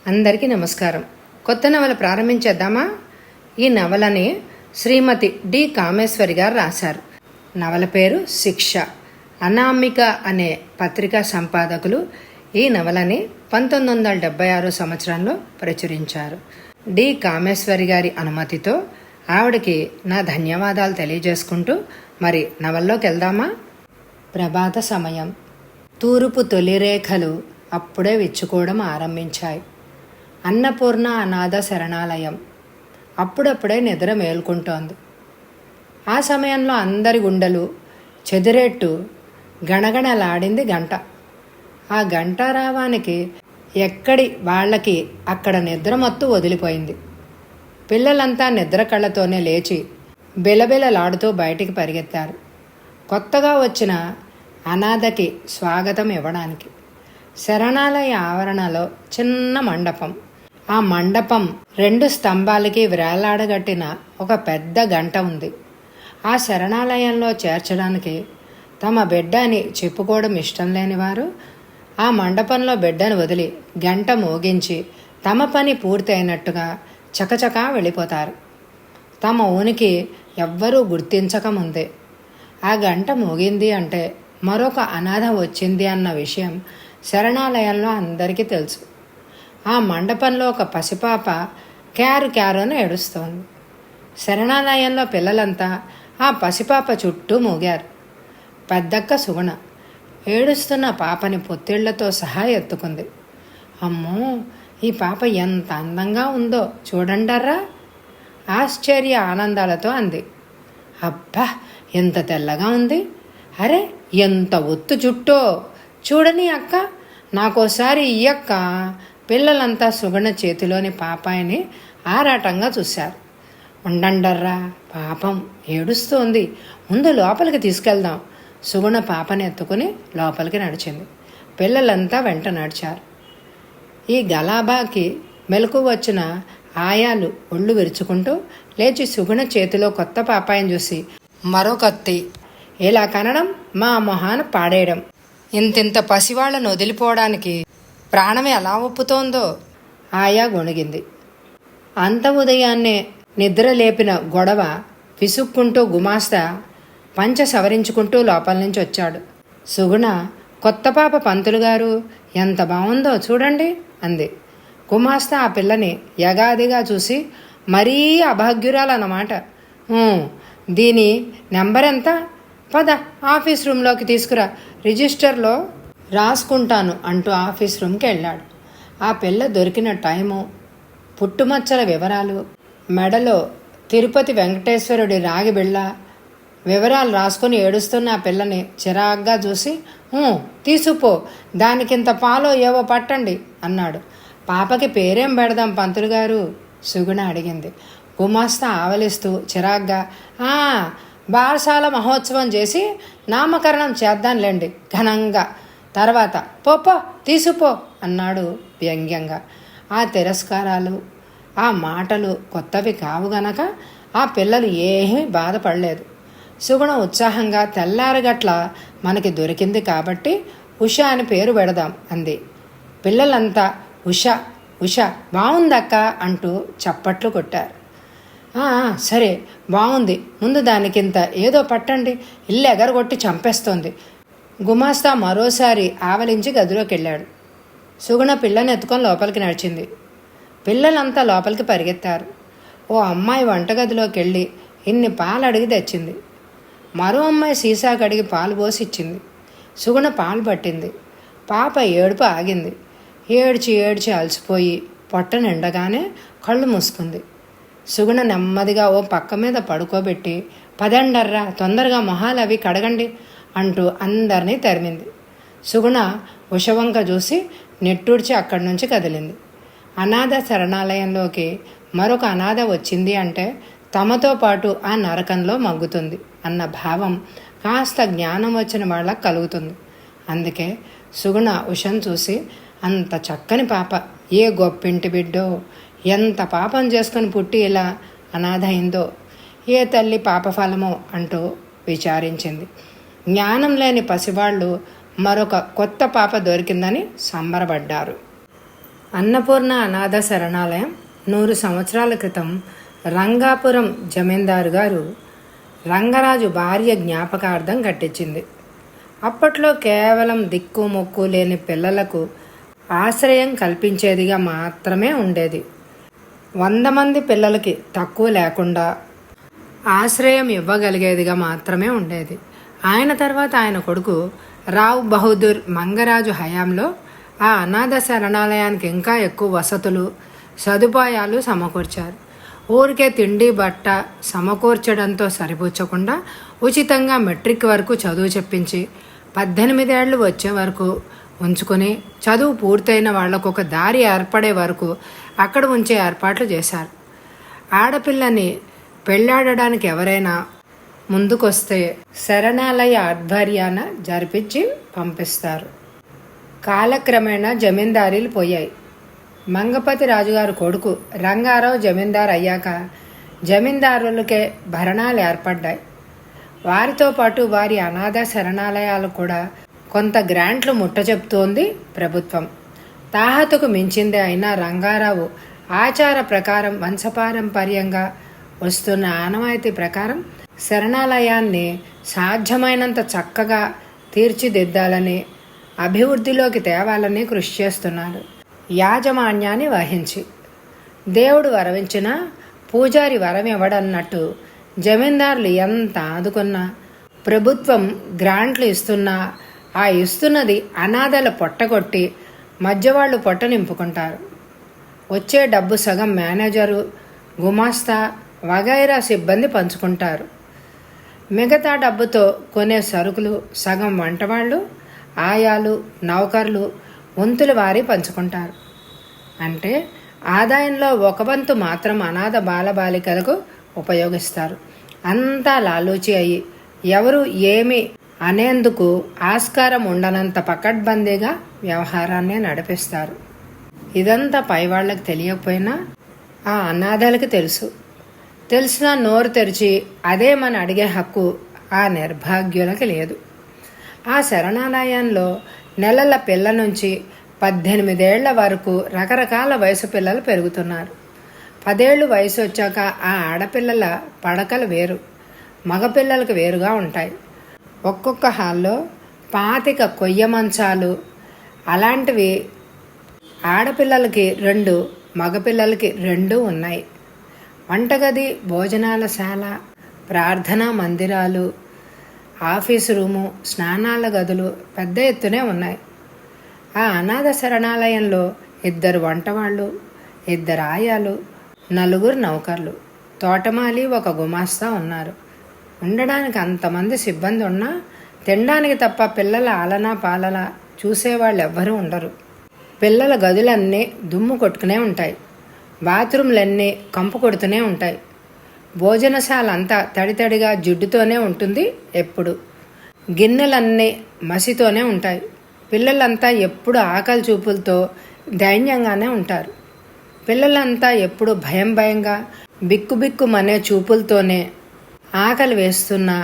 అందరికీ నమస్కారం. కొత్త నవల ప్రారంభించేద్దామా? ఈ నవలని శ్రీమతి డి కామేశ్వరి గారు రాశారు. నవల పేరు శిక్ష. అనామిక అనే పత్రికా సంపాదకులు ఈ నవలని 1976 సంవత్సరంలో ప్రచురించారు. డి కామేశ్వరి గారి అనుమతితో ఆవిడకి నా ధన్యవాదాలు తెలియజేసుకుంటూ మరి నవల్లోకి వెళ్దామా? ప్రభాత సమయం. తూర్పు తొలిరేఖలు అప్పుడే విచ్చుకోవడం ఆరంభించాయి. అన్నపూర్ణ అనాథ శరణాలయం అప్పుడప్పుడే నిద్ర మేల్కొంటోంది. ఆ సమయంలో అందరి గుండెలు చెదిరేట్టు గణగణలాడింది గంట. ఆ గంటారావానికి ఎక్కడి వాళ్ళకి అక్కడ నిద్రమత్తు వదిలిపోయింది. పిల్లలంతా నిద్ర కళ్ళతోనే లేచి బిలబిలలాడుతూ బయటికి పరిగెత్తారు, కొత్తగా వచ్చిన అనాథకి స్వాగతం ఇవ్వడానికి. శరణాలయ ఆవరణలో చిన్న మండపం. ఆ మండపం 2 స్తంభాలకి వేలాడగట్టిన ఒక పెద్ద గంట ఉంది. ఆ శరణాలయంలో చేర్చడానికి తమ బిడ్డ అని చెప్పుకోవడం ఇష్టం లేని వారు ఆ మండపంలో బిడ్డను వదిలి గంట మోగించి తమ పని పూర్తయినట్టుగా చకచకా వెళ్ళిపోతారు. తమ ఉనికి ఎవ్వరూ గుర్తించకముందే ఆ గంట మోగింది అంటే మరొక అనాథ వచ్చింది అన్న విషయం శరణాలయంలో అందరికీ తెలుసు. ఆ మండపంలో ఒక పసిపాప క్యారు క్యారు అని ఏడుస్తోంది. శరణాలయంలో పిల్లలంతా ఆ పసిపాప చుట్టూ మూగారు. పెద్దక్క సుగుణ ఏడుస్తున్న పాపని పొత్తిళ్లతో సహా ఎత్తుకుంది. అమ్మో, ఈ పాప ఎంత అందంగా ఉందో చూడండర్రా, ఆశ్చర్య ఆనందాలతో అంది. అబ్బా, ఎంత తెల్లగా ఉంది! అరే, ఎంత ఒత్తు జుట్టో! చూడని అక్క, నాకోసారి ఇయ్యక్క. పిల్లలంతా సుగుణ చేతిలోని పాపాయిని ఆరాటంగా చూశారు. ఉండండర్రా, పాపం ఏడుస్తోంది, ముందు లోపలికి తీసుకెళ్దాం. సుగుణ పాపని ఎత్తుకుని లోపలికి నడిచింది. పిల్లలంతా వెంట నడిచారు. ఈ గలాబాకి మెలకు వచ్చిన ఆయాలు ఒళ్ళు విరుచుకుంటూ లేచి సుగుణ చేతిలో కొత్త పాపాయిని చూసి మరో కత్తి ఇలా కనడం, మా మొహాన పాడేయడం, ఇంతింత పసివాళ్లను వదిలిపోవడానికి ప్రాణం ఎలా ఒప్పుతోందో ఆయా గొణిగింది. అంత ఉదయాన్నే నిద్ర లేపిన గొడవ విసుక్కుంటూ గుమాస్తా పంచ సవరించుకుంటూ లోపల నుంచి వచ్చాడు. సుగుణ, కొత్త పాప పంతులు గారు, ఎంత బాగుందో చూడండి అంది. గుమాస్తా ఆ పిల్లని యగాదిగా చూసి, మరీ అభాగ్యురాలన్నమాట. దీని నెంబర్ ఎంత? పద, ఆఫీస్ రూమ్లోకి తీసుకురా, రిజిస్టర్లో రాసుకుంటాను అంటూ ఆఫీస్ రూమ్కి వెళ్ళాడు. ఆ పిల్ల దొరికిన టైము, పుట్టుమచ్చల వివరాలు, మెడలో తిరుపతి వెంకటేశ్వరుడి రాగి బిళ్ళ వివరాలు రాసుకుని ఏడుస్తున్న ఆ పిల్లని చిరాగ్గా చూసి, తీసుకుపో, దానికింత పాలో ఏవో పట్టండి అన్నాడు. పాపకి పేరేం పెడదాం పంతులు గారు? సుగుణ అడిగింది. గుమాస్తా ఆవలిస్తూ చిరాగ్గా, బారసాల మహోత్సవం చేసి నామకరణం చేద్దాంలేండి ఘనంగా, తర్వాత పోపో తీసుకుపో అన్నాడు వ్యంగ్యంగా. ఆ తిరస్కారాలు, ఆ మాటలు కొత్తవి కావు గనక ఆ పిల్లలు ఏమీ బాధపడలేదు. సుగుణ ఉత్సాహంగా, తెల్లారగట్ల మనకి దొరికింది కాబట్టి ఉష అని పేరు పెడదాం అంది. పిల్లలంతా ఉష ఉష బాగుందక్క అంటూ చప్పట్లు కొట్టారు. సరే, బాగుంది, ముందు దానికింత ఏదో పట్టండి, ఇల్లు ఎగరగొట్టి చంపేస్తోంది. గుమాస్తా మరోసారి ఆవలించి గదిలోకి వెళ్ళాడు. సుగుణ పిల్లని ఎత్తుకొని లోపలికి నడిచింది. పిల్లలంతా లోపలికి పరిగెత్తారు. ఓ అమ్మాయి వంటగదిలోకి వెళ్ళి ఇన్ని పాలు అడిగి తెచ్చింది. మరో అమ్మాయి సీసా కడిగి పాలు పోసి ఇచ్చింది. సుగుణ పాలు పట్టింది. పాప ఏడుపు ఆగింది. ఏడ్చి ఏడ్చి అలసిపోయి పొట్ట నిండగానే కళ్ళు మూసుకుంది. సుగుణ నెమ్మదిగా ఓ పక్క మీద పడుకోబెట్టి, పదండర్రా, తొందరగా మొహాలు అవి కడగండి అంటూ అందరినీ తరిమింది. సుగుణ ఉషవంక చూసి నెట్టూడ్చి అక్కడి నుంచి కదిలింది. అనాథ శరణాలయంలోకి మరొక అనాథ వచ్చింది అంటే తమతో పాటు ఆ నరకంలో మగ్గుతుంది అన్న భావం కాస్త జ్ఞానం వచ్చిన వాళ్ళకు కలుగుతుంది. అందుకే సుగుణ ఉషను చూసి, అంత చక్కని పాప, ఏ గొప్పింటి బిడ్డో, ఎంత పాపం చేసుకుని పుట్టి ఇలా అనాథ అయిందో, ఏ తల్లి పాపఫలమో అంటూ విచారించింది. జ్ఞానం లేని పసివాళ్ళు మరొక కొత్త పాప దొరికిందని సంబరపడ్డారు. అన్నపూర్ణ అనాథ శరణాలయం 100 సంవత్సరాల క్రితం రంగాపురం జమీందారు గారు రంగరాజు భార్య జ్ఞాపకార్థం కట్టించింది. అప్పట్లో కేవలం దిక్కు మొక్కు లేని పిల్లలకు ఆశ్రయం కల్పించేదిగా మాత్రమే ఉండేది. 100 మంది పిల్లలకి తక్కువ లేకుండా ఆశ్రయం ఇవ్వగలిగేదిగా మాత్రమే ఉండేది. ఆయన తర్వాత ఆయన కొడుకు రావ్ బహదూర్ మంగరాజు హయాంలో ఆ అనాథ శరణాలయానికి ఇంకా ఎక్కువ వసతులు సదుపాయాలు సమకూర్చారు. ఊరికే తిండి బట్ట సమకూర్చడంతో సరిపుచ్చకుండా ఉచితంగా మెట్రిక్ వరకు చదువు చెప్పించి 18 ఏళ్ళు వచ్చే వరకు ఉంచుకొని చదువు పూర్తయిన వాళ్లకు ఒక దారి ఏర్పడే వరకు అక్కడ ఉంచే ఏర్పాట్లు చేశారు. ఆడపిల్లని పెళ్ళాడడానికి ఎవరైనా ముందుకొస్తే శరణాలయ ఆధ్వర్యాన జరిపించి పంపిస్తారు. కాలక్రమేణా జమీందారీలు పోయాయి. మంగపతి రాజుగారు కొడుకు రంగారావు జమీందారు అయ్యాక జమీందారులకే భరణాలు ఏర్పడ్డాయి. వారితో పాటు వారి అనాథ శరణాలయాలు కూడా కొంత గ్రాంట్లు ముట్టచెప్తోంది ప్రభుత్వం. తాహతుకు మించిందే అయినా రంగారావు ఆచార ప్రకారం వంశపారంపర్యంగా వస్తున్న ఆనవాయితీ ప్రకారం శరణాలయాన్ని సాధ్యమైనంత చక్కగా తీర్చిదిద్దాలని అభివృద్ధిలోకి తేవాలని కృషి చేస్తున్నారు. యాజమాన్యాన్ని వహించి దేవుడు వరవించినా పూజారి వరం ఇవ్వడన్నట్టు జమీందారులు ఎంత ఆదుకున్నా ప్రభుత్వం గ్రాంట్లు ఇస్తున్నా ఆ ఇస్తున్నది అనాథల పొట్టగొట్టి మధ్యవాళ్ళు పొట్ట నింపుకుంటారు. వచ్చే డబ్బు సగం మేనేజరు గుమాస్తా వగైరా సిబ్బంది పంచుకుంటారు. మిగతా డబ్బుతో కొనే సరుకులు సగం వంటవాళ్ళు ఆయాలు నౌకర్లు వంతుల వారి పంచుకుంటారు. అంటే ఆదాయంలో ఒక వంతు మాత్రం అనాథ బాలబాలికలకు ఉపయోగిస్తారు. అంతా లాలూచి అయ్యి ఎవరు ఏమి అనేందుకు ఆస్కారం ఉండనంత పకడ్బందీగా వ్యవహారాన్ని నడిపిస్తారు. ఇదంతా పైవాళ్లకు తెలియకపోయినా ఆ అనాథలకి తెలుసు. తెలిసినా నోరు తెరిచి అదేమని అడిగే హక్కు ఆ నిర్భాగ్యులకి లేదు. ఆ శరణాలయంలో నెలల పిల్ల నుంచి 18 ఏళ్ల వరకు రకరకాల వయసు పిల్లలు పెరుగుతున్నారు. 10 ఏళ్ళు వయసు వచ్చాక ఆ ఆడపిల్లల పడకలు వేరు, మగపిల్లలకు వేరుగా ఉంటాయి. ఒక్కొక్క హాల్లో 25 కొయ్య మంచాలు అలాంటివి ఆడపిల్లలకి 2, మగపిల్లలకి 2 ఉన్నాయి. వంటగది, భోజనాలశాల, ప్రార్థనా మందిరాలు, ఆఫీసు రూము, స్నానాల గదులు పెద్ద ఎత్తునే ఉన్నాయి. ఆ అనాథ శరణాలయంలో 2 వంటవాళ్ళు, 2 ఆయాలు, 4 నౌకర్లు, తోటమాలి, 1 గుమాస్తా ఉన్నారు. ఉండడానికి అంతమంది సిబ్బంది ఉన్నా తినడానికి తప్ప పిల్లల ఆలనా పాలన చూసేవాళ్ళు ఎవ్వరూ ఉండరు. పిల్లల గదులన్నీ దుమ్ము కొట్టుకునే ఉంటాయి. బాత్రూంలన్నీ కంపు కొడుతూనే ఉంటాయి. భోజనశాల అంతా తడితడిగా జిడ్డుతోనే ఉంటుంది. ఎప్పుడు గిన్నెలన్నీ మసితోనే ఉంటాయి. పిల్లలంతా ఎప్పుడు ఆకలి చూపులతో దైన్యంగానే ఉంటారు. పిల్లలంతా ఎప్పుడు భయం భయంగా బిక్కుబిక్కుమనే చూపులతోనే ఆకలి వేస్తున్నా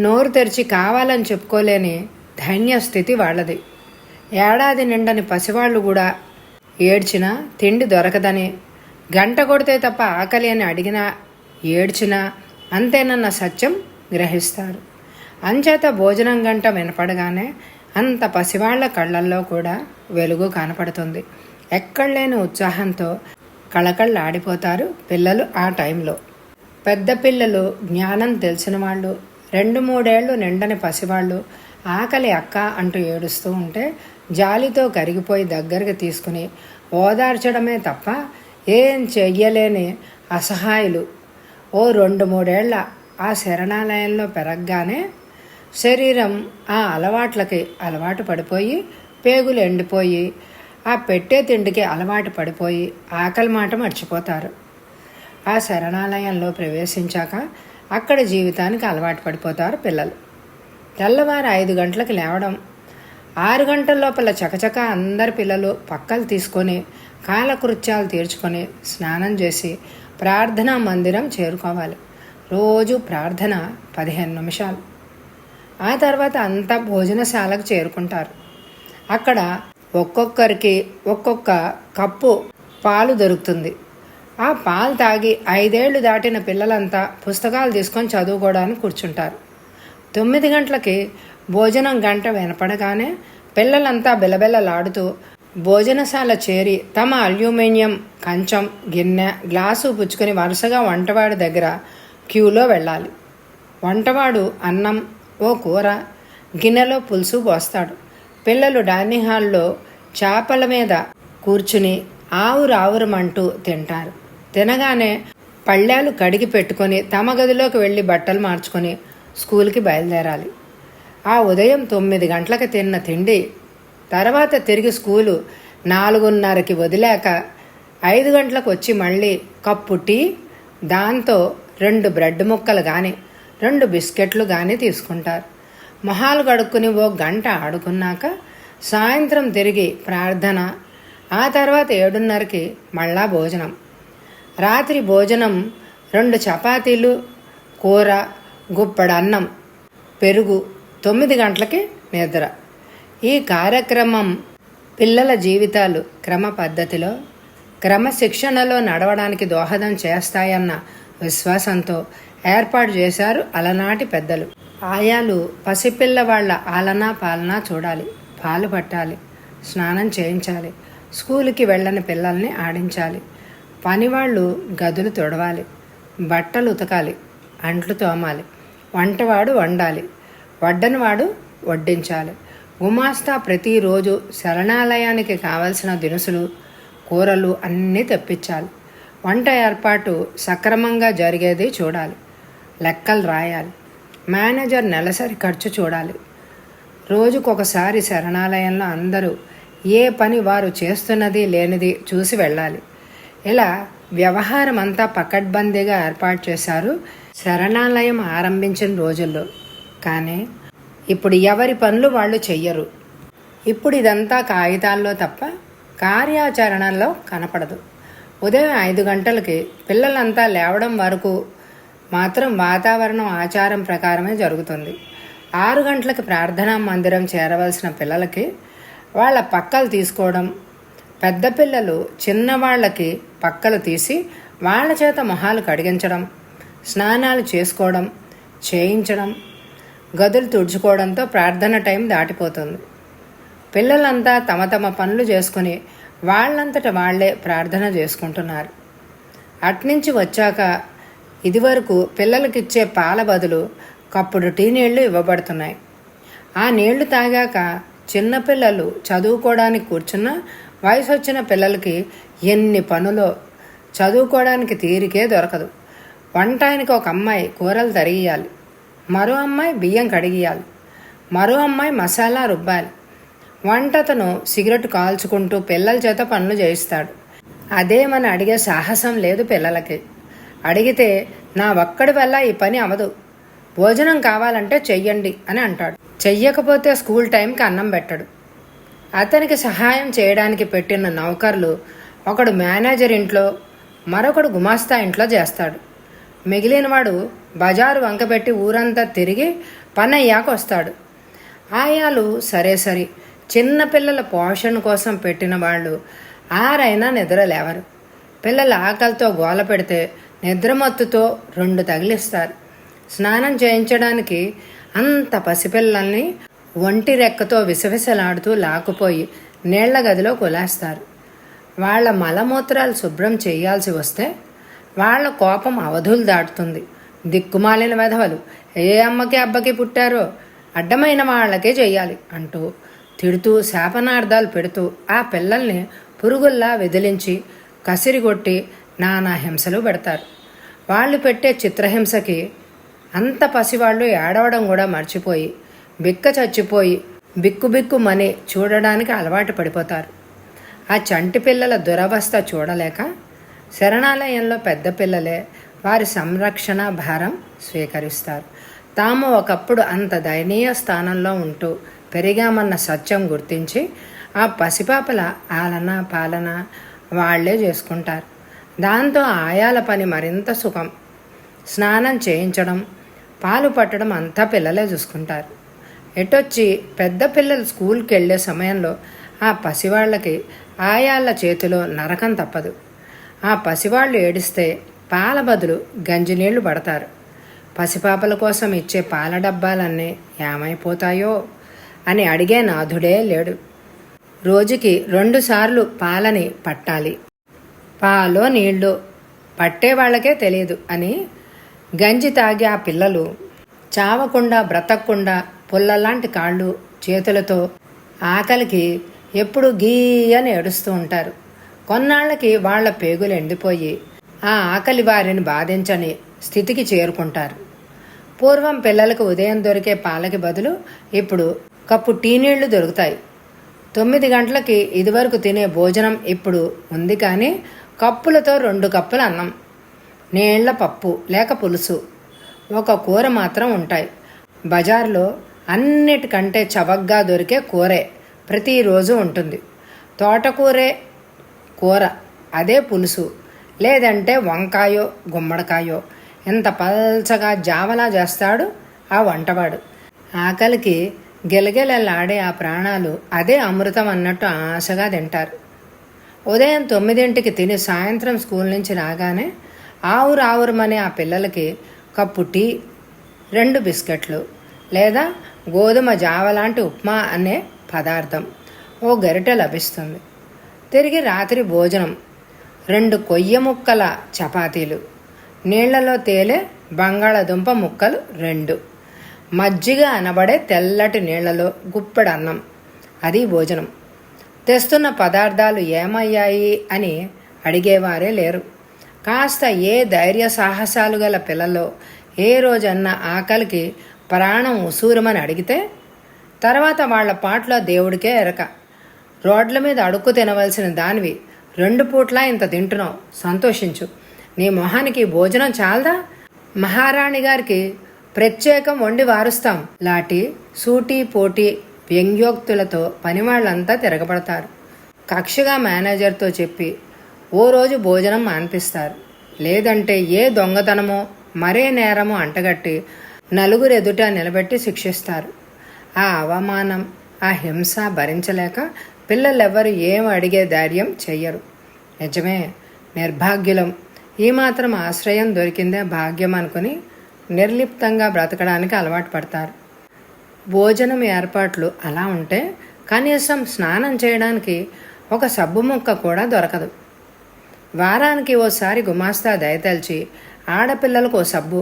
నోరు తెరిచి కావాలని చెప్పుకోలేని ధైన్య స్థితి వాళ్ళది. ఏడాది నిండని పసివాళ్ళు కూడా ఏడ్చినా తిండి దొరకదని, గంట కొడితే తప్ప ఆకలి అని అడిగినా ఏడ్చినా అంతేనన్న సత్యం గ్రహిస్తారు. అంచేత భోజనం గంట వినపడగానే అంత పసివాళ్ల కళ్ళల్లో కూడా వెలుగు కనపడుతుంది. ఎక్కడలేని ఉత్సాహంతో కళకళ్ళాడిపోతారు పిల్లలు. ఆ టైంలో పెద్ద పిల్లలు, జ్ఞానం తెలిసిన వాళ్ళు, 2-3 ఏళ్ళు నిండని పసివాళ్ళు ఆకలి అక్క అంటూ ఏడుస్తూ ఉంటే జాలితో కరిగిపోయి దగ్గరికి తీసుకుని ఓదార్చడమే తప్ప ఏం చెయ్యలేని అసహాయులు. ఓ 2-3 ఏళ్ల ఆ శరణాలయంలో పెరగగానే శరీరం ఆ అలవాట్లకి అలవాటు పడిపోయి పేగులు ఎండిపోయి ఆ పెట్టే తిండికి అలవాటు పడిపోయి ఆకలి మాట మర్చిపోతారు. ఆ శరణాలయంలో ప్రవేశించాక అక్కడ జీవితానికి అలవాటు పడిపోతారు పిల్లలు. తెల్లవారు 5 గంటలకు లేవడం, 6 గంటల లోపల చకచక అందరి పిల్లలు పక్కలు తీసుకొని కాలకృత్యాలు తీర్చుకొని స్నానం చేసి ప్రార్థనా మందిరం చేరుకోవాలి. రోజు ప్రార్థన 15 నిమిషాలు. ఆ తర్వాత అంతా భోజనశాలకు చేరుకుంటారు. అక్కడ ఒక్కొక్కరికి ఒక్కొక్క కప్పు పాలు దొరుకుతుంది. ఆ పాలు తాగి 5 ఏళ్లు దాటిన పిల్లలంతా పుస్తకాలు తీసుకొని చదువుకోవడానికి కూర్చుంటారు. 9 గంటలకి భోజనం గంట వినపడగానే పిల్లలంతా బిలబిలలాడుతూ భోజనశాల చేరి తమ అల్యూమినియం కంచం, గిన్నె, గ్లాసు పుచ్చుకొని వరుసగా వంటవాడి దగ్గర క్యూలో వెళ్ళాలి. వంటవాడు అన్నం, ఓ కూర, గిన్నెలో పులుసు పోస్తాడు. పిల్లలు డైనింగ్ హాల్లో చేపల మీద కూర్చుని ఆవురావురమంటూ తింటారు. తినగానే పళ్ళాలు కడిగి పెట్టుకొని తమ గదిలోకి వెళ్ళి బట్టలు మార్చుకొని స్కూల్కి బయలుదేరాలి. ఆ ఉదయం 9 గంటలకు తిన్న తిండి తర్వాత తిరిగి స్కూలు 4:30కి వదిలాక 5 గంటలకు వచ్చి మళ్ళీ కప్పు టీ, దాంతో 2 బ్రెడ్ ముక్కలు కానీ 2 బిస్కెట్లు కానీ తీసుకుంటారు. మొహాలు కడుక్కుని ఓ గంట ఆడుకున్నాక సాయంత్రం తిరిగి ప్రార్థన, ఆ తర్వాత 7:30కి మళ్ళా భోజనం. రాత్రి భోజనం 2 చపాతీలు, కూర, గుప్పడు అన్నం, పెరుగు. 9 గంటలకి నిద్ర. ఈ కార్యక్రమం పిల్లల జీవితాలు క్రమ పద్ధతిలో, క్రమశిక్షణలో నడవడానికి దోహదం చేస్తాయన్న విశ్వాసంతో ఏర్పాటు చేశారు అలనాటి పెద్దలు. ఆయాలు పసిపిల్లవాళ్ల ఆలనా పాలనా చూడాలి, పాలు పట్టాలి, స్నానం చేయించాలి, స్కూలుకి వెళ్ళని పిల్లల్ని ఆడించాలి, పనివాళ్ళు గదులు తుడవాలి, బట్టలు ఉతకాలి, అంట్లు తోమాలి, వంటవాడు వండాలి, వడ్డనవాడు వడ్డించాలి, గుమాస్తా ప్రతిరోజు శరణాలయానికి కావలసిన దినుసులు, కూరలు అన్నీ తెప్పించాలి, వంట ఏర్పాటు సక్రమంగా జరిగేది చూడాలి, లెక్కలు రాయాలి, మేనేజర్ నెలసరి ఖర్చు చూడాలి. రోజుకొకసారి శరణాలయంలో అందరూ ఏ పని వారు చేస్తున్నది లేనిది చూసి వెళ్ళాలి. ఇలా వ్యవహారం అంతా పకడ్బందీగా ఏర్పాటు చేశారు శరణాలయం ఆరంభించిన రోజుల్లో. కానీ ఇప్పుడు ఎవరి పనులు వాళ్ళు చెయ్యరు. ఇప్పుడు ఇదంతా కాగితాల్లో తప్ప కార్యాచరణలో కనపడదు. ఉదయం 5 గంటలకి పిల్లలంతా లేవడం వరకు మాత్రం వాతావరణం ఆచారం ప్రకారమే జరుగుతుంది. 6 గంటలకు ప్రార్థనా మందిరం చేరవలసిన పిల్లలకి వాళ్ళ పక్కలు తీసుకోవడం, పెద్ద పిల్లలు చిన్నవాళ్ళకి పక్కలు తీసి వాళ్ళ చేత మొహాలు కడిగించడం, స్నానాలు చేసుకోవడం చేయించడం, గదులు తుడుచుకోవడంతో ప్రార్థన టైం దాటిపోతుంది. పిల్లలంతా తమ తమ పనులు చేసుకుని వాళ్ళంతట వాళ్లే ప్రార్థన చేసుకుంటున్నారు. అట్నుంచి వచ్చాక ఇదివరకు పిల్లలకిచ్చే పాల బదులు కప్పుడు టీ నీళ్లు ఇవ్వబడుతున్నాయి. ఆ నీళ్లు తాగాక చిన్నపిల్లలు చదువుకోవడానికి కూర్చున్న వయసు వచ్చిన పిల్లలకి ఎన్ని పనులో, చదువుకోవడానికి తీరికే దొరకదు. వంటానికి ఒక అమ్మాయి కూరలు తరిగియాలి, మరో అమ్మాయి బియ్యం కడిగియాలి, మరో అమ్మాయి మసాలా రుబ్బాలి. వంటతను సిగరెట్ కాల్చుకుంటూ పిల్లల చేత పనులు చేయిస్తాడు. అదేమని అడిగే సాహసం లేదు పిల్లలకి. అడిగితే నా ఒక్కడి వల్ల ఈ పని అవదు, భోజనం కావాలంటే చెయ్యండి అని అంటాడు. చెయ్యకపోతే స్కూల్ టైంకి అన్నం పెట్టడు. అతనికి సహాయం చేయడానికి పెట్టిన నౌకర్లు ఒకడు మేనేజర్ ఇంట్లో, మరొకడు గుమాస్తా ఇంట్లో చేస్తాడు. మిగిలినవాడు బజారు వంకపెట్టి ఊరంతా తిరిగి పని అయ్యాక వస్తాడు. ఆయాలు సరే చిన్నపిల్లల పోషణ కోసం పెట్టిన వాళ్ళు ఆరైనా నిద్ర లేవరు. పిల్లల ఆకలితో గోల పెడితే నిద్రమత్తుతో 2 తగిలిస్తారు. స్నానం చేయించడానికి అంత పసిపిల్లల్ని ఒంటి రెక్కతో విసవిసలాడుతూ లాక్కుపోయి నీళ్ల గదిలో కొలేస్తారు. వాళ్ల మలమూత్రాలు శుభ్రం చేయాల్సి వస్తే వాళ్ల కోపం అవధులు దాటుతుంది. దిక్కుమాలిన వెధవలు, ఏ అమ్మకి అబ్బకి పుట్టారో అడ్డమైన వాళ్లకే చెయ్యాలి అంటూ తిడుతూ శాపనార్థాలు పెడుతూ ఆ పిల్లల్ని పురుగుల్లా వెదిలించి కసిరిగొట్టి నానా హింసలు పెడతారు. వాళ్ళు పెట్టే చిత్రహింసకి అంత పసివాళ్ళు ఏడవడం కూడా మర్చిపోయి బిక్క చచ్చిపోయి బిక్కుమని చూడడానికి అలవాటు పడిపోతారు. ఆ చంటి పిల్లల దురవస్థ చూడలేక శరణాలయంలో పెద్ద పిల్లలే వారి సంరక్షణ భారం స్వీకరిస్తారు. తాము ఒకప్పుడు అంత దయనీయ స్థానంలో ఉంటూ పెరిగామన్న సత్యం గుర్తించి ఆ పసిపాపల ఆలన పాలన వాళ్లే చేసుకుంటారు. దాంతో ఆయాల పని మరింత సుఖం. స్నానం చేయించడం, పాలు పట్టడం అంతా పిల్లలే చూసుకుంటారు. ఎటొచ్చి పెద్ద పిల్లలు స్కూల్కి వెళ్ళే సమయంలో ఆ పసివాళ్లకి ఆయాళ్ళ చేతిలో నరకం తప్పదు. ఆ పసివాళ్లు ఏడిస్తే పాల బదులు గంజినీళ్లు పడతారు. పసిపాపల కోసం ఇచ్చే పాల డబ్బాలన్నీ ఏమైపోతాయో అని అడిగే నాథుడే లేడు. రోజుకి 2 సార్లు పాలని పట్టాలి. పాలో నీళ్ళు పట్టేవాళ్లకే తెలియదు అని గంజి తాగి ఆ పిల్లలు చావకుండా బ్రతకకుండా పుల్లలాంటి కాళ్ళు చేతులతో ఆకలికి ఎప్పుడు గీయని ఏడుస్తూ ఉంటారు. కొన్నాళ్లకి వాళ్ల పేగులు ఎండిపోయి ఆ ఆకలి వారిని బాధించని స్థితికి చేరుకుంటారు. పూర్వం పిల్లలకు ఉదయం దొరికే పాలకి బదులు ఇప్పుడు కప్పు టీ నీళ్లు దొరుకుతాయి. 9 గంటలకి ఇదివరకు తినే భోజనం ఇప్పుడు ఉంది, కానీ కప్పులతో 2 కప్పుల అన్నం, నీళ్ల పప్పు లేక పులుసు, ఒక కూర మాత్రం ఉంటాయి. బజార్లో అన్నిటికంటే చవకగా దొరికే కూరే ప్రతిరోజు ఉంటుంది. తోటకూరే కూర, అదే పులుసు, లేదంటే వంకాయో గుమ్మడికాయో ఎంత పల్చగా జావలా చేస్తాడు ఆ వంటవాడు. ఆకలికి గిలగిలలాడే ఆ ప్రాణాలు అదే అమృతం అన్నట్టు ఆశగా తింటారు. ఉదయం 9ంటికి తిని సాయంత్రం స్కూల్ నుంచి రాగానే ఆవురావురమనే ఆ పిల్లలకి కప్పు టీ, 2 బిస్కెట్లు లేదా గోధుమ జావ లాంటి ఉప్మా అనే పదార్థం, ఓ గరిటె లభిస్తుంది. తిరిగి రాత్రి భోజనం 2 కొయ్య ముక్కల చపాతీలు, నీళ్లలో తేలే బంగాళదుంప ముక్కలు 2, మజ్జిగ అనబడే తెల్లటి నీళ్లలో గుప్పెడన్నం, అది భోజనం. తెస్తున్న పదార్థాలు ఏమయ్యాయి అని అడిగేవారే లేరు. కాస్త ఏ ధైర్య సాహసాలు గల పిల్లలో ఏ రోజన్నా ఆకలికి ప్రాణం ఉసూరమని అడిగితే తర్వాత వాళ్ల పాటలో దేవుడికే ఎరక. రోడ్ల మీద అడుక్కు తినవలసిన దానివి 2 పూట్లా ఇంత తింటున్నావు, సంతోషించు, నీ మొహానికి భోజనం చాలదా, మహారాణి గారికి ప్రత్యేకం వండి వారుస్తాం లాంటి సూటీ పోటీ వ్యంగ్యోక్తులతో పనివాళ్లంతా తిరగబడతారు. కక్షగా మేనేజర్తో చెప్పి ఓ రోజు భోజనం మాన్పిస్తారు. లేదంటే ఏ దొంగతనమో మరే నేరమో అంటగట్టి నలుగురెదుట నిలబెట్టి శిక్షిస్తారు. ఆ అవమానం, ఆ హింస భరించలేక పిల్లలెవ్వరు ఏం అడిగే ధైర్యం చెయ్యరు. నిజమే, నిర్భాగ్యులం, ఈ మాత్రం ఆశ్రయం దొరికిందే భాగ్యం అనుకుని నిర్లిప్తంగా బ్రతకడానికి అలవాటు పడతారు. భోజనం ఏర్పాట్లు అలా ఉంటే కనీసం స్నానం చేయడానికి ఒక సబ్బు ముక్క కూడా దొరకదు. వారానికి ఓసారి గుమాస్తా దయతలిచి ఆడపిల్లలకు ఓ సబ్బు,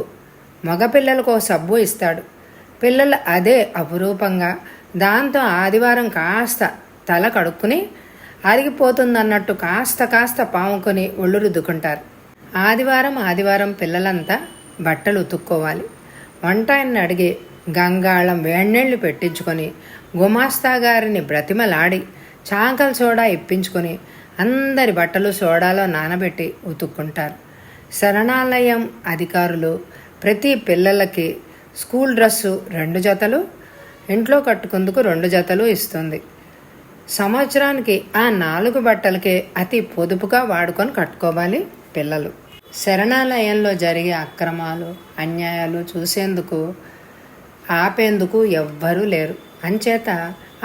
మగపిల్లలకు ఓ సబ్బు ఇస్తాడు. పిల్లలు అదే అపురూపంగా దాంతో ఆదివారం కాస్త తల కడుక్కుని అరిగిపోతుందన్నట్టు కాస్త పాముకొని ఒళ్ళు రుద్దుకుంటారు. ఆదివారం పిల్లలంతా బట్టలు ఉతుక్కోవాలి. వంటాయన్ని అడిగి గంగాళం వేణ్ణీళ్లు పెట్టించుకొని గుమాస్తా గారిని బ్రతిమలాడి చాకల సోడా ఇప్పించుకొని అందరి బట్టలు సోడాలో నానబెట్టి ఉతుక్కుంటారు. శరణాలయం అధికారులు ప్రతి పిల్లలకి స్కూల్ డ్రెస్సు 2 జతలు, ఇంట్లో కట్టుకుందుకు 2 జతలు ఇస్తుంది. సంవత్సరానికి ఆ 4 బట్టలకే అతి పొదుపుగా వాడుకొని కట్టుకోవాలి పిల్లలు. శరణాలయంలో జరిగే అక్రమాలు, అన్యాయాలు చూసేందుకు ఆపేందుకు ఎవ్వరూ లేరు. అంచేత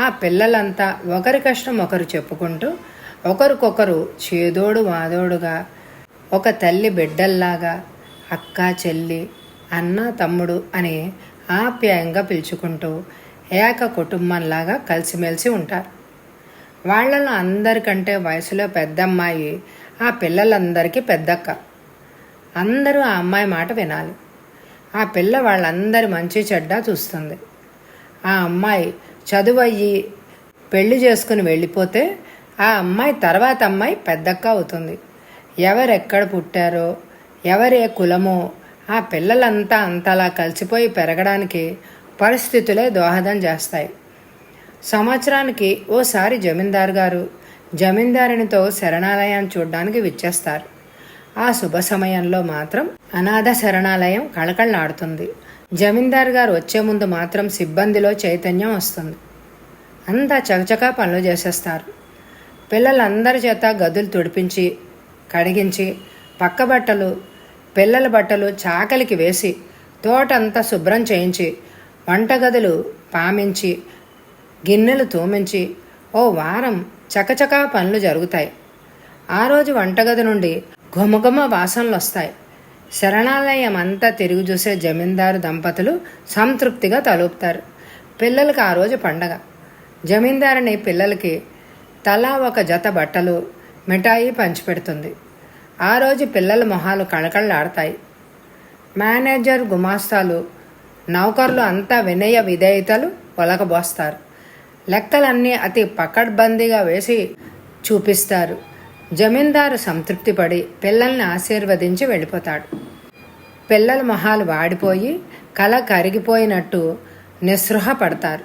ఆ పిల్లలంతా ఒకరి కష్టం ఒకరు చెప్పుకుంటూ ఒకరికొకరు చేదోడు వాదోడుగా ఒక తల్లి బిడ్డల్లాగా అక్క చెల్లి అన్న తమ్ముడు అని ఆప్యాయంగా పిలుచుకుంటూ ఏక కుటుంబంలాగా కలిసిమెలిసి ఉంటారు. వాళ్లలో అందరికంటే వయసులో పెద్దమ్మాయి ఆ పిల్లలందరికీ పెద్దక్క. అందరూ ఆ అమ్మాయి మాట వినాలి. ఆ పిల్ల వాళ్ళందరి మంచి చెడ్డ చూస్తుంది. ఆ అమ్మాయి చదువయ్యి పెళ్లి చేసుకుని వెళ్ళిపోతే ఆ అమ్మాయి తర్వాత అమ్మాయి పెద్దక్క అవుతుంది. ఎవరెక్కడ పుట్టారో ఎవరే కులమో ఆ పిల్లలంతా అంతలా కలిసిపోయి పెరగడానికి పరిస్థితులే దోహదం చేస్తాయి. సంవత్సరానికి ఓసారి జమీందారు గారు జమీందారునితో శరణాలయాన్ని చూడ్డానికి విచ్చేస్తారు. ఆ శుభ సమయంలో మాత్రం అనాథ శరణాలయం కళకళలాడుతుంది. జమీందారు గారు వచ్చే ముందు మాత్రం సిబ్బందిలో చైతన్యం వస్తుంది. అంతా చకచకా పనులు చేసేస్తారు. పిల్లలందరి చేత గదులు తుడిపించి కడిగించి పక్క బట్టలు పిల్లల బట్టలు చాకలికి వేసి తోటంతా శుభ్రం చేయించి వంటగదులు పామించి గిన్నెలు తోమించి ఓ వారం చకచకా పనులు జరుగుతాయి. ఆ రోజు వంటగది నుండి ఘుమఘుమ వాసనలు వస్తాయి. శరణాలయం అంతా తిరిగి చూసే జమీందారు దంపతులు సంతృప్తిగా తలూపుతారు. పిల్లలకి ఆ రోజు పండగ. జమీందారుని పిల్లలకి తలా ఒక జత బట్టలు, మిఠాయి పంచిపెడుతుంది. ఆ రోజు పిల్లల మొహాలు కళకళలాడతాయి. మేనేజర్, గుమాస్తాలు, నౌకర్లు అంతా వినయ విధేయతలు ఒలకబోస్తారు. లెక్కలన్నీ అతి పకడ్బందీగా వేసి చూపిస్తారు. జమీందారు సంతృప్తి పడి పిల్లల్ని ఆశీర్వదించి వెళ్ళిపోతాడు. పిల్లల మొహాలు వాడిపోయి కళ కరిగిపోయినట్టు నిస్పృహ పడతారు.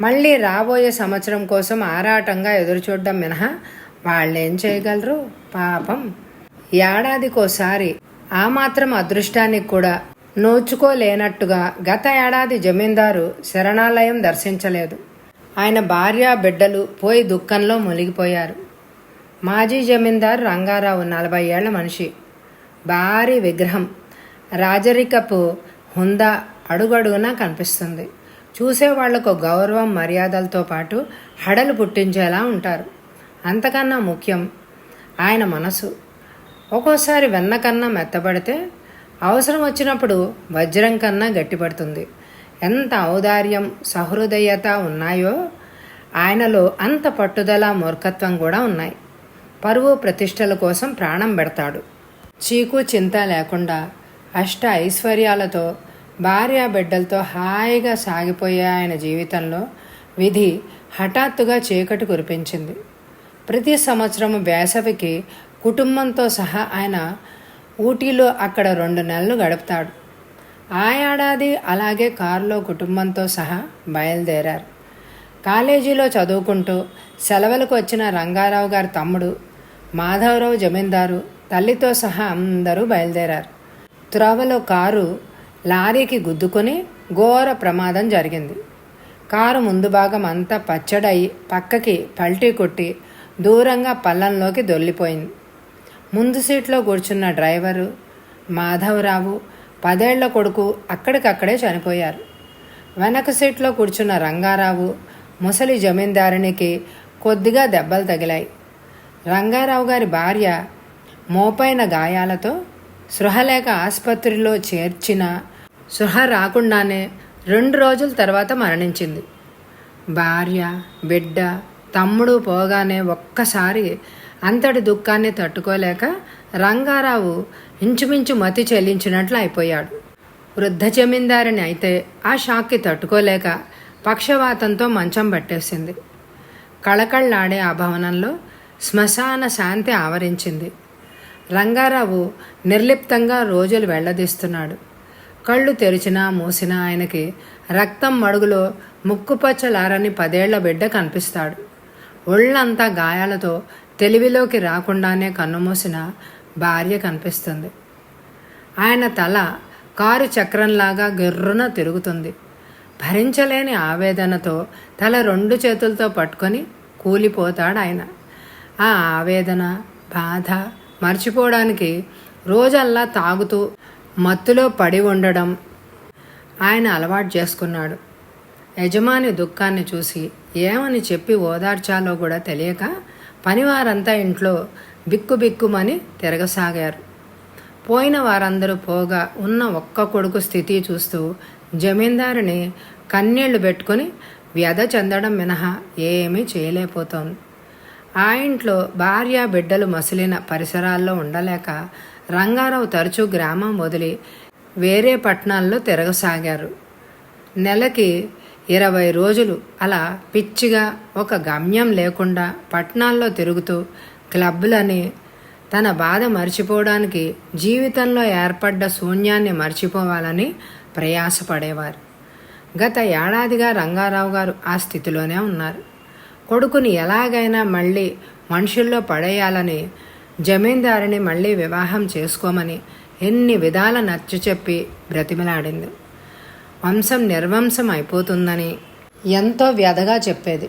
మళ్ళీ రాబోయే సంవత్సరం కోసం ఆరాటంగా ఎదురుచూడడం మినహా వాళ్ళేం చేయగలరు పాపం. ఏడాదికోసారి ఆ మాత్రం అదృష్టానికి కూడా నోచుకోలేనట్టుగా గత ఏడాది జమీందారు శరణాలయం దర్శించలేదు. ఆయన భార్య బిడ్డలు పోయి దుఃఖంలో మునిగిపోయారు. మాజీ జమీందారు రంగారావు 40 ఏళ్ల మనిషి. భారీ విగ్రహం, రాజరికపు హుందా అడుగడుగునా కనిపిస్తుంది. చూసేవాళ్లకు గౌరవం మర్యాదలతో పాటు హడలు పుట్టించేలా ఉంటారు. అంతకన్నా ముఖ్యం ఆయన మనసు. ఒక్కోసారి వెన్న కన్నా మెత్తబడితే అవసరం వచ్చినప్పుడు వజ్రం కన్నా గట్టిపడుతుంది. ఎంత ఔదార్యం, సహృదయత ఉన్నాయో ఆయనలో అంత పట్టుదల, మూర్ఖత్వం కూడా ఉన్నాయి. పరువు ప్రతిష్టల కోసం ప్రాణం పెడతాడు. చీకు చింత లేకుండా అష్ట ఐశ్వర్యాలతో భార్య బిడ్డలతో హాయిగా సాగిపోయే ఆయన జీవితంలో విధి హఠాత్తుగా చీకటి కురిపించింది. ప్రతి సంవత్సరం వేసవికి కుటుంబంతో సహా ఆయన ఊటీలో అక్కడ 2 నెలలు గడుపుతాడు. ఆ ఏడాది అలాగే కారులో కుటుంబంతో సహా బయలుదేరారు. కాలేజీలో చదువుకుంటూ సెలవులకు వచ్చిన రంగారావు గారి తమ్ముడు మాధవరావు జమీందారు తల్లితో సహా అందరూ బయలుదేరారు. త్రోవలో కారు లారీకి గుద్దుకొని ఘోర ప్రమాదం జరిగింది. కారు ముందు భాగం అంతా పచ్చడయి పక్కకి పల్టీ కొట్టి దూరంగా పల్లంలోకి దొల్లిపోయింది. ముందు సీట్లో కూర్చున్న డ్రైవరు మాధవరావు 10 ఏళ్ల కొడుకు అక్కడికక్కడే చనిపోయారు. వెనక సీట్లో కూర్చున్న రంగారావు ముసలి జమీందారునికి కొద్దిగా దెబ్బలు తగిలాయి. రంగారావు గారి భార్య మోపైన గాయాలతో స్పృహలేక ఆసుపత్రిలో చేర్చిన స్పృహ రాకుండానే 2 రోజుల తర్వాత మరణించింది. భార్య, బిడ్డ, తమ్ముడు పోగానే ఒక్కసారి అంతటి దుఃఖాన్ని తట్టుకోలేక రంగారావు ఇంచుమించు మతి చెల్లించినట్లు అయిపోయాడు. వృద్ధ జమీందారిని అయితే ఆ షాక్కి తట్టుకోలేక పక్షవాతంతో మంచం పట్టేసింది. కళకళ్ళాడే ఆ భవనంలో శ్మశాన శాంతి ఆవరించింది. రంగారావు నిర్లిప్తంగా రోజులు వెళ్లదీస్తున్నాడు. కళ్ళు తెరిచినా మూసినా ఆయనకి రక్తం మడుగులో ముక్కుపచ్చలారని 10 ఏళ్ల బిడ్డ కనిపిస్తాడు. ఒళ్ళంతా గాయాలతో తెలివిలోకి రాకుండానే కన్నుమూసిన భార్య కనిపిస్తుంది. ఆయన తల కారు చక్రంలాగా గిర్రున తిరుగుతుంది. భరించలేని ఆవేదనతో తల 2 చేతులతో పట్టుకొని కూలిపోతాడు ఆయన. ఆ ఆవేదన, బాధ మర్చిపోవడానికి రోజల్లా తాగుతూ మత్తులో పడి ఉండడం ఆయన అలవాటు చేసుకున్నాడు. యజమాని దుఃఖాన్ని చూసి ఏమని చెప్పి ఓదార్చాలో కూడా తెలియక పనివారంతా ఇంట్లో బిక్కుబిక్కుమని తిరగసాగారు. పోయిన వారందరూ పోగా ఉన్న ఒక్క కొడుకు స్థితి చూస్తూ జమీందారుని కన్నీళ్లు పెట్టుకుని వ్యధ చెందడం మినహా ఏమీ చేయలేకపోతోంది. ఆ ఇంట్లో భార్య బిడ్డలు మసిలిన పరిసరాల్లో ఉండలేక రంగారావు తరచూ గ్రామం వదిలి వేరే పట్టణాల్లో తిరగసాగారు. నెలకి 20 రోజులు అలా పిచ్చిగా ఒక గమ్యం లేకుండా పట్టణాల్లో తిరుగుతూ క్లబ్బులని, తన బాధ మర్చిపోవడానికి, జీవితంలో ఏర్పడ్డ శూన్యాన్ని మర్చిపోవాలని ప్రయాసపడేవారు. గత ఏడాదిగా రంగారావు గారు ఆ స్థితిలోనే ఉన్నారు. కొడుకుని ఎలాగైనా మళ్ళీ మనుషుల్లో పడేయాలని జమీందారుని మళ్ళీ వివాహం చేసుకోమని ఎన్ని విధాల నచ్చచెప్పి బ్రతిమలాడింది. వంశం నిర్వంశం అయిపోతుందని ఎంతో వ్యధగా చెప్పేది.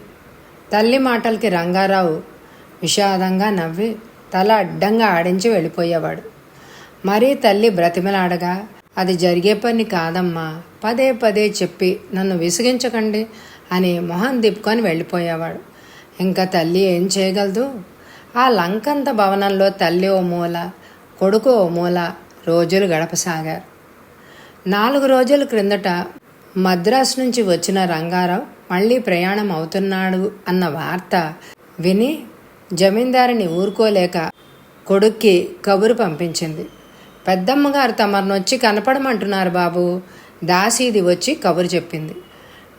తల్లి మాటలకి రంగారావు విషాదంగా నవ్వి తల అడ్డంగా ఆడించి వెళ్ళిపోయేవాడు. మరీ తల్లి బ్రతిమలాడగా అది జరిగే పని కాదమ్మా, పదే పదే చెప్పి నన్ను విసిగించకండి అని మొహం దిప్పుకొని వెళ్ళిపోయేవాడు. ఇంకా తల్లి ఏం చేయగలదు? ఆ లంకంత భవనంలో తల్లి ఓ మూల, కొడుకు ఓ మూల రోజులు గడపసాగారు. 4 రోజుల క్రిందట మద్రాసు నుంచి వచ్చిన రంగారావు మళ్ళీ ప్రయాణం అవుతున్నాడు అన్న వార్త విని జమీందారిని ఊరుకోలేక కొడుక్కి కబురు పంపించింది. పెద్దమ్మగారు తమరినొచ్చి కనపడమంటున్నారు బాబు. దాసీది వచ్చి కబురు చెప్పింది.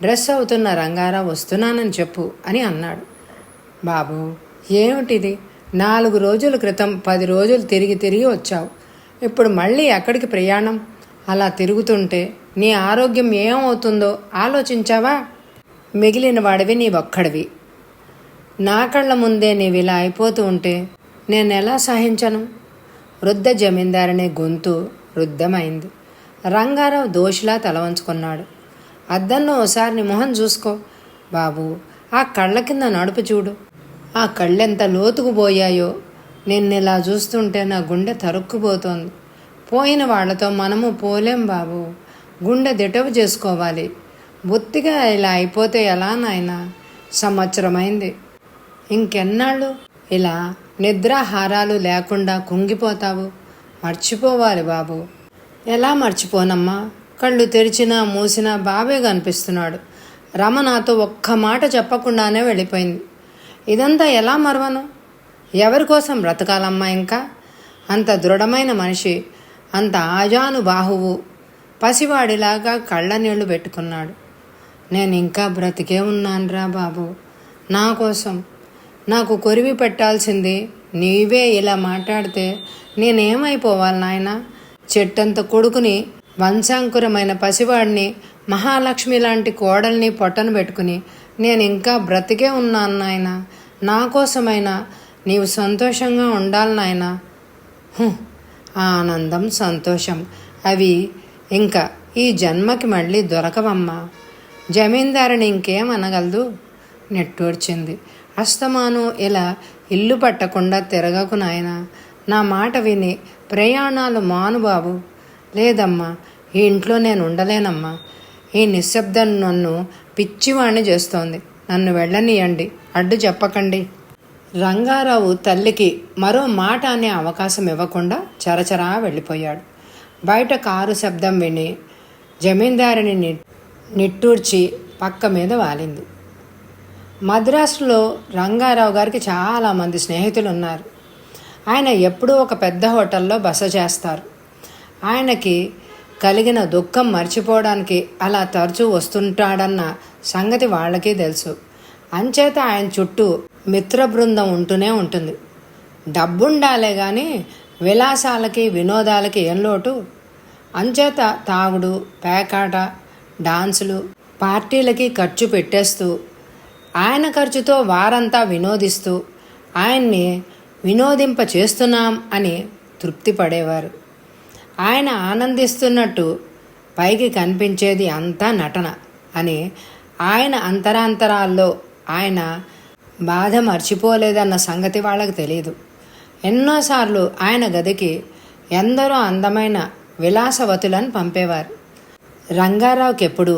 డ్రెస్ అవుతున్న రంగారావు వస్తున్నానని చెప్పు అని అన్నాడు. బాబు, ఏమిటిది? 4 రోజుల క్రితం 10 రోజులు తిరిగి వచ్చావు. ఇప్పుడు మళ్ళీ ఎక్కడికి ప్రయాణం? అలా తిరుగుతుంటే నీ ఆరోగ్యం ఏమవుతుందో ఆలోచించావా? మిగిలిన వాడివి నీ ఒక్కడివి. నా కళ్ళ ముందే నీవిలా అయిపోతూ ఉంటే నేనెలా సహించను? వృద్ధ జమీందారుని గొంతు రుద్ధమైంది. రంగారావు దోషిలా తల వంచుకున్నాడు. అద్దంలో ఓసారి నీ మొహం చూసుకో బాబు. ఆ కళ్ళ కింద నడుపు చూడు. ఆ కళ్ళెంత లోతుకుపోయాయో. నిన్నిలా చూస్తుంటే నా గుండె తరుక్కుపోతోంది. పోయిన వాళ్లతో మనము పోలేం బాబు. గుండె దిటవు చేసుకోవాలి. బొత్తిగా ఇలా అయిపోతే ఎలా నాయనా? సంవత్సరమైంది. ఇంకెన్నాళ్ళు ఇలా నిద్రాహారాలు లేకుండా కుంగిపోతావు? మర్చిపోవాలి బాబు. ఎలా మర్చిపోనమ్మా? కళ్ళు తెరిచినా మూసినా బాబే కనిపిస్తున్నాడు. రమ నాతో ఒక్క మాట చెప్పకుండానే వెళ్ళిపోయింది. ఇదంతా ఎలా మరవను? ఎవరి కోసం బ్రతకాలమ్మా ఇంకా? అంత దృఢమైన మనిషి, అంత ఆజానుబాహువు పసివాడిలాగా కళ్ళ నీళ్లు పెట్టుకున్నాడు. నేను ఇంకా బ్రతికే ఉన్నానురా బాబు. నా కోసం నాకు కొరివి పెట్టాల్సింది నీవే ఇలా మాట్లాడితే నేనేమైపోవాలి నాయనా? చెట్టంత కొడుకుని, వంశాంకురమైన పసివాడిని, మహాలక్ష్మి లాంటి కోడల్ని పొట్టను పెట్టుకుని నేను ఇంకా బ్రతికే ఉన్నాను నాయనా. నా కోసమైనా నీవు సంతోషంగా ఉండాలి నాయనా. ఆనందం, సంతోషం అవి ఇంకా ఈ జన్మకి మళ్ళీ దొరకవమ్మా. జమీందారుని ఇంకేమనగలదు? నెట్టూర్చింది. అస్తమాను ఇలా ఇల్లు పట్టకుండా తిరగకు నాయనా. నా మాట విని ప్రయాణాలు మానుబాబు. లేదమ్మా, ఈ ఇంట్లో నేను ఉండలేనమ్మా. ఈ నిశ్శబ్దం నన్ను పిచ్చివాణ్ణి చేస్తోంది. నన్ను వెళ్ళనీయండి, అడ్డు చెప్పకండి. రంగారావు తల్లికి మరో మాట అనే అవకాశం ఇవ్వకుండా చరచరా వెళ్ళిపోయాడు. బయట కారు శబ్దం విని జమీందారిని నిట్టూర్చి పక్క మీద వాలింది. మద్రాసులో రంగారావు గారికి చాలామంది స్నేహితులు ఉన్నారు. ఆయన ఎప్పుడూ ఒక పెద్ద హోటల్లో బస చేస్తారు. ఆయనకి కలిగిన దుఃఖం మర్చిపోవడానికి అలా తరచూ వస్తుంటాడన్న సంగతి వాళ్ళకి తెలుసు. అంచేత ఆయన చుట్టూ మిత్ర బృందం ఉంటూనే ఉంటుంది. డబ్బుండాలే కానీ విలాసాలకి వినోదాలకి ఏం లోటు? అంచేత తాగుడు, పేకాట, డాన్సులు, పార్టీలకి ఖర్చు పెట్టేస్తూ ఆయన ఖర్చుతో వారంతా వినోదిస్తూ ఆయన్ని వినోదింప చేస్తున్నాం అని తృప్తి పడేవారు. ఆయన ఆనందిస్తున్నట్టు పైకి కనిపించేది అంతా నటన అని ఆయన అంతరాంతరాల్లో ఆయన బాధ మర్చిపోలేదన్న సంగతి వాళ్ళకి తెలియదు. ఎన్నోసార్లు ఆయన గదికి ఎందరో అందమైన విలాసవతులను పంపేవారు. రంగారావుకి ఎప్పుడు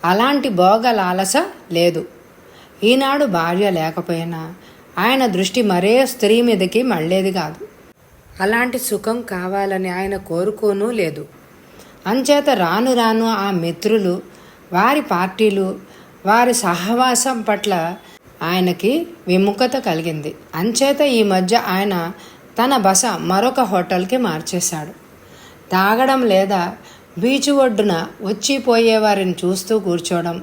అలాంటి భోగ లాలస లేదు. ఈనాడు భార్య లేకపోయినా ఆయన దృష్టి మరే స్త్రీ మీదకి మళ్ళేది కాదు. అలాంటి సుఖం కావాలని ఆయన కోరుకోనూ లేదు. అంచేత రాను రాను ఆ మిత్రులు, వారి పార్టీలు, వారి సహవాసం పట్ల ఆయనకి విముఖత కలిగింది. అంచేత ఈ మధ్య ఆయన తన బస మరొక హోటల్కి మార్చేశాడు. తాగడం లేదా బీచ్ ఒడ్డున వచ్చిపోయేవారిని చూస్తూ కూర్చోవడం,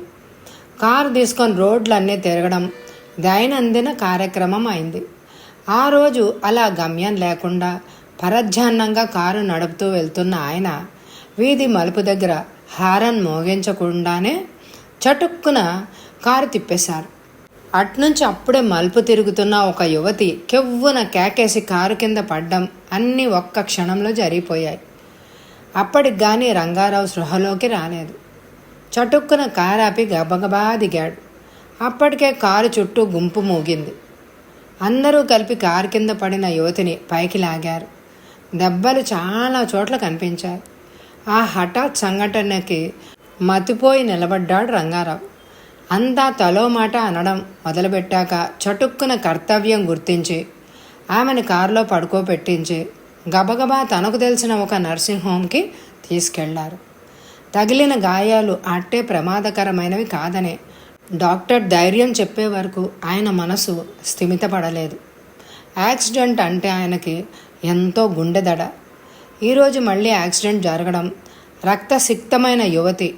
కారు తీసుకొని రోడ్లన్నీ తిరగడం దైనందిన కార్యక్రమం అయింది. ఆ రోజు అలా గమ్యం లేకుండా పరధ్యాన్నంగా కారు నడుపుతూ వెళ్తున్న ఆయన వీధి మలుపు దగ్గర హారన్ మోగించకుండానే చటుక్కున కారు తిప్పేశారు. అట్నుంచి అప్పుడే మలుపు తిరుగుతున్న ఒక యువతి కెవ్వున కేకేసి కారు కింద పడ్డం అన్నీ ఒక్క క్షణంలో జరిగిపోయాయి. అప్పటికి కానీ రంగారావు సృహలోకి రాలేదు. చటుక్కున కారాపి గబగబా దిగాడు. అప్పటికే కారు చుట్టూ గుంపు మూగింది. అందరూ కలిపి కారు కింద పడిన యువతిని పైకి లాగారు. దెబ్బలు చాలా చోట్ల కనిపించాయి. ఆ హఠాత్ సంఘటనకి మతిపోయి నిలబడ్డాడు రంగారావు. అంతా తలో మాట అనడం మొదలుపెట్టాక చటుక్కున కర్తవ్యం గుర్తించి ఆమెను కారులో పడుకోబెట్టించి గబగబా తనకు తెలిసిన ఒక నర్సింగ్ హోమ్కి తీసుకెళ్లారు. తగిలిన గాయాలు అట్టే ప్రమాదకరమైనవి కాదనే డాక్టర్ ధైర్యం చెప్పే వరకు ఆయన మనసు స్థిమితపడలేదు. యాక్సిడెంట్ అంటే ఆయనకి ఎంతో గుండెదడ. ఈరోజు మళ్ళీ యాక్సిడెంట్ జరగడం, రక్తసిక్తమైన యువతి.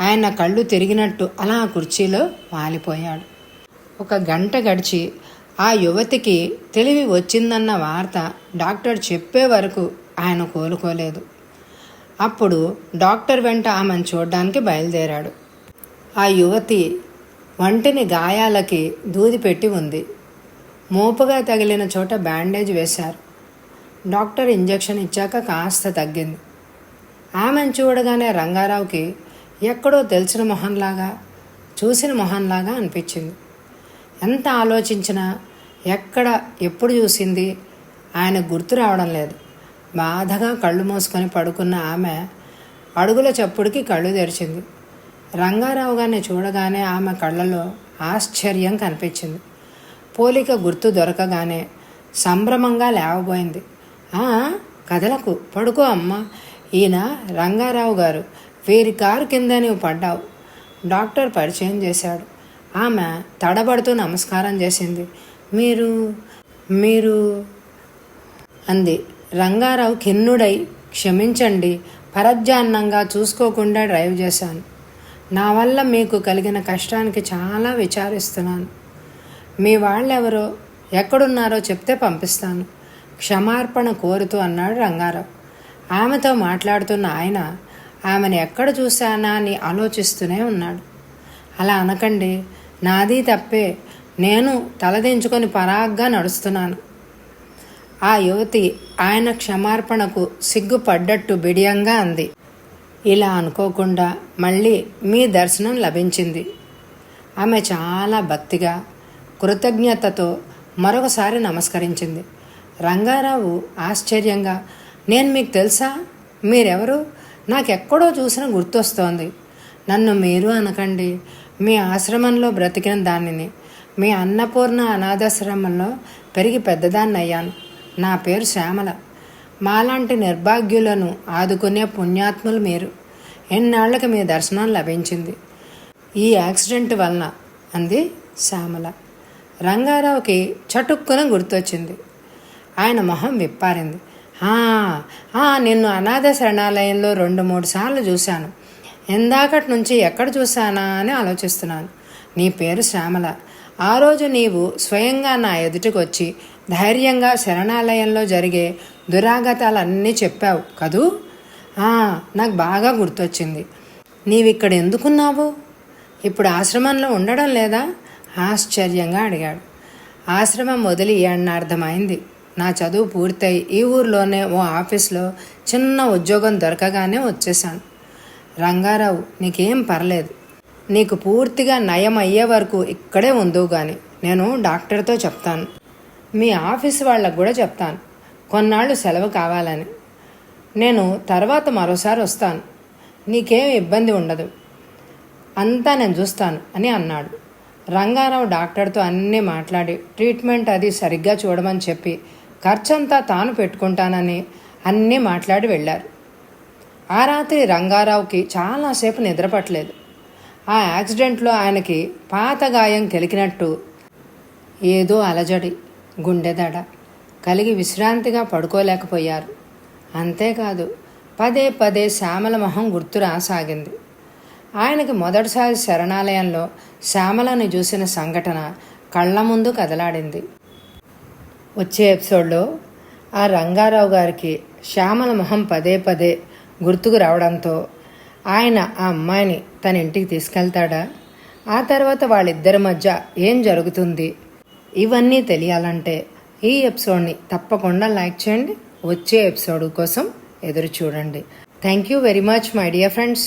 ఆయన కళ్ళు తిరిగినట్టు అలా కుర్చీలో వాలిపోయాడు. ఒక గంట గడిచి ఆ యువతికి తెలివి వచ్చిందన్న వార్త డాక్టర్ చెప్పే వరకు ఆయన కోలుకోలేదు. అప్పుడు డాక్టర్ వెంట ఆమెను చూడడానికి బయలుదేరాడు. ఆ యువతి వంటిని గాయాలకి దూది పెట్టి ఉంది. మోపుగా తగిలిన చోట బ్యాండేజ్ వేశారు. డాక్టర్ ఇంజెక్షన్ ఇచ్చాక కాస్త తగ్గింది. ఆమెను చూడగానే రంగారావుకి ఎక్కడో తెలిసిన మొహంలాగా, చూసిన మొహంలాగా అనిపించింది. ఎంత ఆలోచించినా ఎక్కడ ఎప్పుడు చూసింది ఆయన గుర్తు రావడం లేదు. బాధగా కళ్ళు మూసుకొని పడుకున్న ఆమె అడుగుల చప్పుడుకి కళ్ళు తెరిచింది. రంగారావు గారిని చూడగానే ఆమె కళ్ళలో ఆశ్చర్యం కనిపించింది. పోలిక గుర్తు దొరకగానే సంభ్రమంగా లేవబోయింది. కదలకు, పడుకో అమ్మా, ఈయన రంగారావు గారు, వీరి కారు కింద నువ్వు పడ్డావు. డాక్టర్ పరిచయం చేశాడు. ఆమె తడబడుతూ నమస్కారం చేసింది. మీరు మీరు అంది. రంగారావు ఖిన్నుడై, క్షమించండి, పరధ్యాన్నంగా చూసుకోకుండా డ్రైవ్ చేశాను. నా వల్ల మీకు కలిగిన కష్టానికి చాలా విచారిస్తున్నాను. మీ వాళ్ళెవరో, ఎక్కడున్నారో చెప్తే పంపిస్తాను. క్షమార్పణ కోరుతూ అన్నాడు రంగారావు. ఆమెతో మాట్లాడుతున్న ఆయన ఆమెను ఎక్కడ చూశానా అని ఆలోచిస్తూనే ఉన్నాడు. అలా అనకండి, నాది తప్పే, నేను తలదించుకొని పరాగ్గా నడుస్తున్నాను. ఆ యువతి ఆయన క్షమార్పణకు సిగ్గుపడ్డట్టు బిడియంగా అంది. ఇలా అనుకోకుండా మళ్ళీ మీ దర్శనం లభించింది. ఆమె చాలా భక్తిగా, కృతజ్ఞతతో మరొకసారి నమస్కరించింది. రంగారావు ఆశ్చర్యంగా, నేను మీకు తెలుసా? మీరెవరు? నాకెక్కడో చూసిన గుర్తొస్తోంది. నన్ను మీరు అనకండి, మీ ఆశ్రమంలో బ్రతికిన దానిని. మీ అన్నపూర్ణ అనాథాశ్రమంలో పెరిగి పెద్దదాన్ని అయ్యాను. నా పేరు శ్యామల. మాలాంటి నిర్భాగ్యులను ఆదుకునే పుణ్యాత్ములు మీరు. ఎన్నాళ్లకు మీ దర్శనం లభించింది ఈ యాక్సిడెంట్ వలన అంది శ్యామల. రంగారావుకి చటుక్కున గుర్తొచ్చింది. ఆయన మొహం విప్పారింది. నిన్ను అనాథ శరణాలయంలో 2-3 సార్లు చూశాను. ఎందాకటి నుంచి ఎక్కడ చూశానా అని ఆలోచిస్తున్నాను. నీ పేరు శ్యామల. ఆ రోజు నీవు స్వయంగా నా ఎదుటికి వచ్చి ధైర్యంగా శరణాలయంలో జరిగే దురాగతాలన్నీ చెప్పావు కదూ? నాకు బాగా గుర్తొచ్చింది. నీవిక్కడ ఎందుకున్నావు? ఇప్పుడు ఆశ్రమంలో ఉండడం లేదా? ఆశ్చర్యంగా అడిగాడు. ఆశ్రమం వదిలి అర్థమైంది. నా చదువు పూర్తయి ఈ ఊర్లోనే ఓ ఆఫీస్లో చిన్న ఉద్యోగం దొరకగానే వచ్చేశాను. రంగారావు, నీకేం పర్లేదు. నీకు పూర్తిగా నయం అయ్యే వరకు ఇక్కడే ఉందువు గాని. నేను డాక్టర్తో చెప్తాను. మీ ఆఫీస్ వాళ్ళకు కూడా చెప్తాను కొన్నాళ్ళు సెలవు కావాలని. నేను తర్వాత మరోసారి వస్తాను. నీకేం ఇబ్బంది ఉండదు. అంతా నేను చూస్తాను అని అన్నాడు. రంగారావు డాక్టర్తో అన్నీ మాట్లాడి ట్రీట్మెంట్ అది సరిగ్గా చూడమని చెప్పి ఖర్చంతా తాను పెట్టుకుంటానని అన్నీ మాట్లాడి వెళ్ళారు. ఆ రాత్రి రంగారావుకి చాలాసేపు నిద్రపట్టలేదు. ఆ యాక్సిడెంట్లో ఆయనకి పాత గాయం కెలికినట్టు ఏదో అలజడి, గుండెదడ కలిగి విశ్రాంతిగా పడుకోలేకపోయారు. అంతేకాదు, పదే పదే శ్యామల మొహం గుర్తు రాసాగింది. ఆయనకి మొదటిసారి శరణాలయంలో శ్యామలను చూసిన సంఘటన కళ్ళ ముందు కదలాడింది. వచ్చే ఎపిసోడ్లో ఆ రంగారావు గారికి శ్యామల మొహం పదే పదే గుర్తుకు రావడంతో ఆయన ఆ అమ్మాయిని తన ఇంటికి తీసుకెళ్తాడా? ఆ తర్వాత వాళ్ళిద్దరి మధ్య ఏం జరుగుతుంది? ఇవన్నీ తెలియాలంటే ఈ ఎపిసోడ్ని తప్పకుండా లైక్ చేయండి. వచ్చే ఎపిసోడ్ కోసం ఎదురు చూడండి. Thank you very much my dear friends.